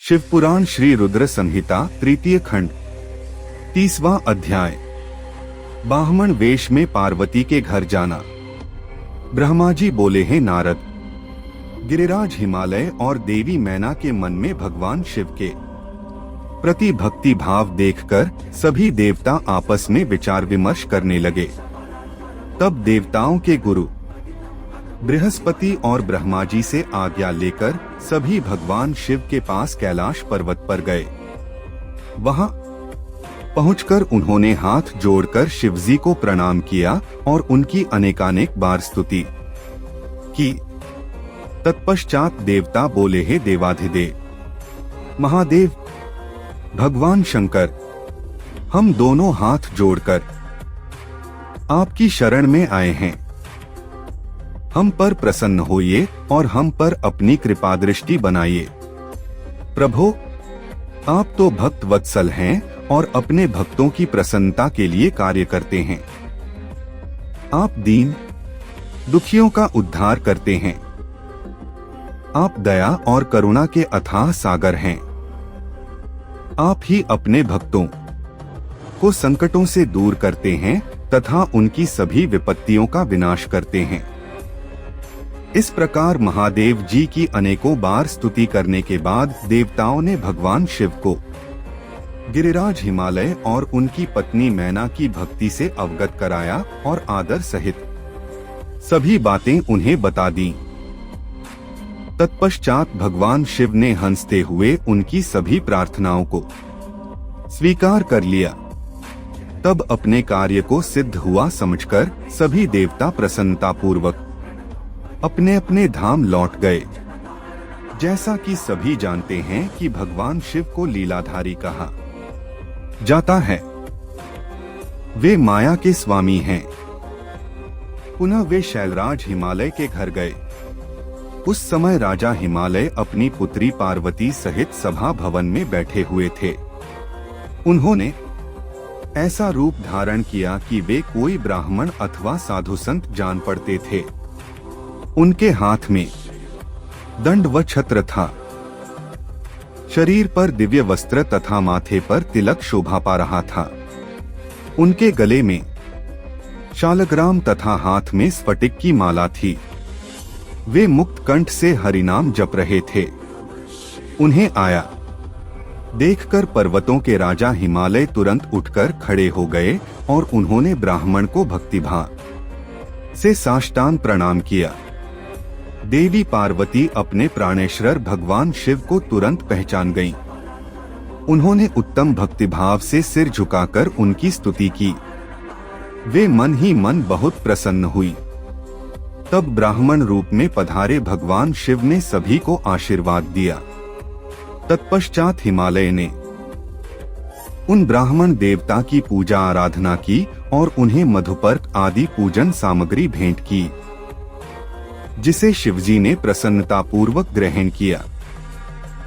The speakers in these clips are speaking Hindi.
शिवपुराण श्री रुद्र संहिता तृतीय खंड 30वां अध्याय। बाह्मण वेश में पार्वती के घर जाना। ब्रह्मा जी बोले, हैं नारद, गिरिराज हिमालय और देवी मैना के मन में भगवान शिव के प्रति भक्ति भाव देखकर सभी देवता आपस में विचार विमर्श करने लगे। तब देवताओं के गुरु बृहस्पति और ब्रह्मा जी से आज्ञा लेकर सभी भगवान शिव के पास कैलाश पर्वत पर गए। वहां पहुंचकर उन्होंने हाथ जोड़कर शिवजी को प्रणाम किया और उनकी अनेकानेक बार स्तुति की। तत्पश्चात देवता बोले, हे देवाधिदेव महादेव भगवान शंकर, हम दोनों हाथ जोड़कर आपकी शरण में आए हैं। हम पर प्रसन्न होइए और हम पर अपनी कृपा दृष्टि बनाइए। प्रभो, आप तो भक्त वत्सल हैं और अपने भक्तों की प्रसन्नता के लिए कार्य करते हैं। आप दीन दुखियों का उद्धार करते हैं। आप दया और करुणा के अथाह सागर हैं। आप ही अपने भक्तों को संकटों से दूर करते हैं तथा उनकी सभी विपत्तियों का विनाश करते हैं। इस प्रकार महादेव जी की अनेकों बार स्तुति करने के बाद देवताओं ने भगवान शिव को गिरिराज हिमालय और उनकी पत्नी मैना की भक्ति से अवगत कराया और आदर सहित सभी बातें उन्हें बता दी। तत्पश्चात भगवान शिव ने हंसते हुए उनकी सभी प्रार्थनाओं को स्वीकार कर लिया। तब अपने कार्य को सिद्ध हुआ समझकर सभी देवता प्रसन्नता पूर्वक अपने अपने धाम लौट गए। जैसा कि सभी जानते हैं कि भगवान शिव को लीलाधारी कहा जाता है। वे माया के स्वामी हैं। पुनः वे शैलराज हिमालय के घर गए। उस समय राजा हिमालय अपनी पुत्री पार्वती सहित सभा भवन में बैठे हुए थे। उन्होंने ऐसा रूप धारण किया कि वे कोई ब्राह्मण अथवा साधु संत जान पड़ते थे। उनके हाथ में दंड व छत्र था। शरीर पर दिव्य वस्त्र तथा माथे पर तिलक शोभा पा रहा था। उनके गले में शालग्राम तथा हाथ में स्फटिक की माला थी। वे मुक्त कंठ से हरिनाम जप रहे थे। उन्हें आया देखकर पर्वतों के राजा हिमालय तुरंत उठकर खड़े हो गए और उन्होंने ब्राह्मण को भक्तिभाव से साष्टांग प्रणाम किया। देवी पार्वती अपने प्राणेश्वर भगवान शिव को तुरंत पहचान गईं। उन्होंने उत्तम भक्तिभाव से सिर झुकाकर उनकी स्तुति की। वे मन ही मन बहुत प्रसन्न हुई। तब ब्राह्मण रूप में पधारे भगवान शिव ने सभी को आशीर्वाद दिया। तत्पश्चात हिमालय ने उन ब्राह्मण देवता की पूजा आराधना की और उन्हें मधुपर्क आदि पूजन सामग्री भेंट की, जिसे शिवजी ने प्रसन्नता पूर्वक ग्रहण किया।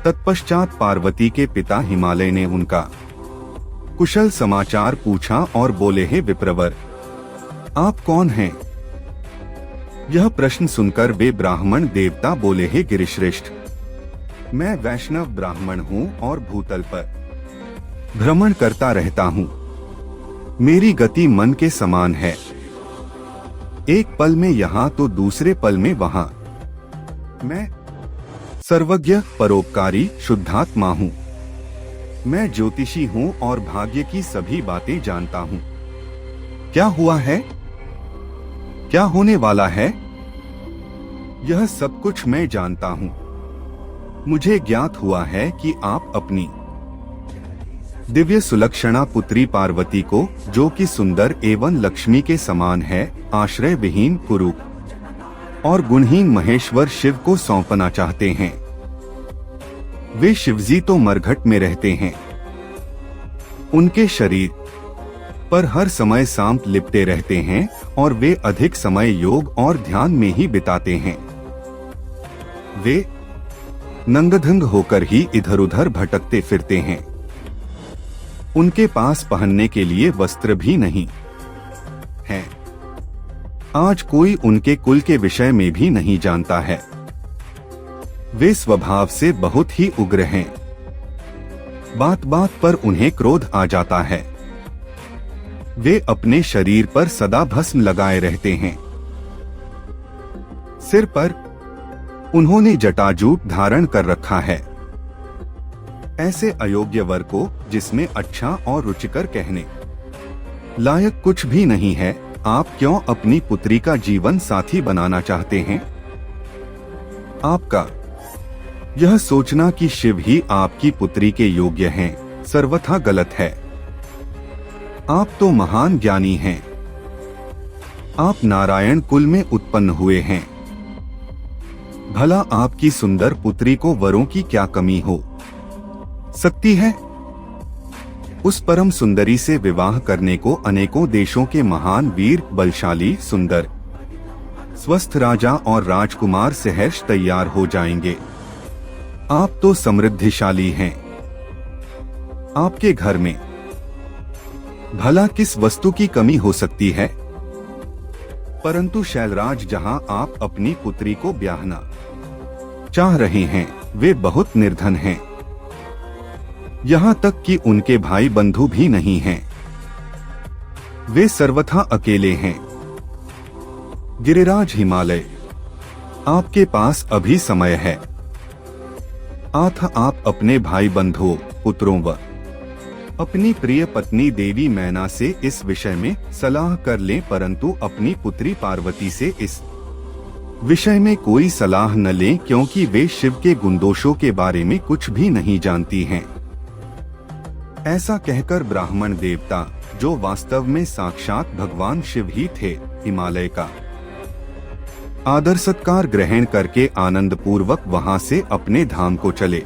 तत्पश्चात पार्वती के पिता हिमालय ने उनका कुशल समाचार पूछा और बोले, हे विप्रवर, आप कौन हैं? यह प्रश्न सुनकर वे ब्राह्मण देवता बोले, हे गिरिश्रेष्ठ, मैं वैष्णव ब्राह्मण हूँ और भूतल पर भ्रमण करता रहता हूँ। मेरी गति मन के समान है। एक पल में यहाँ तो दूसरे पल में वहाँ। मैं सर्वज्ञ परोपकारी शुद्धात्मा हूँ। मैं ज्योतिषी हूँ और भाग्य की सभी बातें जानता हूँ। क्या हुआ है, क्या होने वाला है, यह सब कुछ मैं जानता हूँ। मुझे ज्ञात हुआ है कि आप अपनी दिव्य सुलक्षणा पुत्री पार्वती को, जो कि सुंदर एवं लक्ष्मी के समान है, आश्रय विहीन कुरूप और गुणहीन महेश्वर शिव को सौंपना चाहते हैं। वे शिवजी तो मरघट में रहते हैं। उनके शरीर पर हर समय सांप लिपटे रहते हैं और वे अधिक समय योग और ध्यान में ही बिताते हैं। वे नंगधंग होकर ही इधर उधर भटकते फिरते हैं। उनके पास पहनने के लिए वस्त्र भी नहीं है। आज कोई उनके कुल के विषय में भी नहीं जानता है। वे स्वभाव से बहुत ही उग्र हैं। बात बात पर उन्हें क्रोध आ जाता है। वे अपने शरीर पर सदा भस्म लगाए रहते हैं। सिर पर उन्होंने जटाजूट धारण कर रखा है। ऐसे अयोग्य वर को, जिसमें अच्छा और रुचिकर कहने लायक कुछ भी नहीं है, आप क्यों अपनी पुत्री का जीवन साथी बनाना चाहते हैं? आपका यह सोचना कि शिव ही आपकी पुत्री के योग्य हैं, सर्वथा गलत है। आप तो महान ज्ञानी हैं। आप नारायण कुल में उत्पन्न हुए हैं। भला आपकी सुंदर पुत्री को वरों की क्या कमी हो सकती है? उस परम सुंदरी से विवाह करने को अनेकों देशों के महान वीर, बलशाली, सुंदर, स्वस्थ राजा और राजकुमार सहर्ष तैयार हो जाएंगे। आप तो समृद्धिशाली हैं। आपके घर में भला किस वस्तु की कमी हो सकती है? परंतु शैलराज, जहां आप अपनी पुत्री को ब्याहना चाह रहे हैं, वे बहुत निर्धन हैं। यहाँ तक कि उनके भाई बंधु भी नहीं हैं। वे सर्वथा अकेले हैं। गिरिराज हिमालय, आपके पास अभी समय है। आप अपने भाई बंधुओं, पुत्रों व अपनी प्रिय पत्नी देवी मैना से इस विषय में सलाह कर लें, परंतु अपनी पुत्री पार्वती से इस विषय में कोई सलाह न लें, क्योंकि वे शिव के गुणदोषों के बारे में कुछ भी नहीं जानती हैं। ऐसा कहकर ब्राह्मण देवता, जो वास्तव में साक्षात भगवान शिव ही थे, हिमालय का आदर सत्कार ग्रहण करके आनंद पूर्वक वहां से अपने धाम को चले।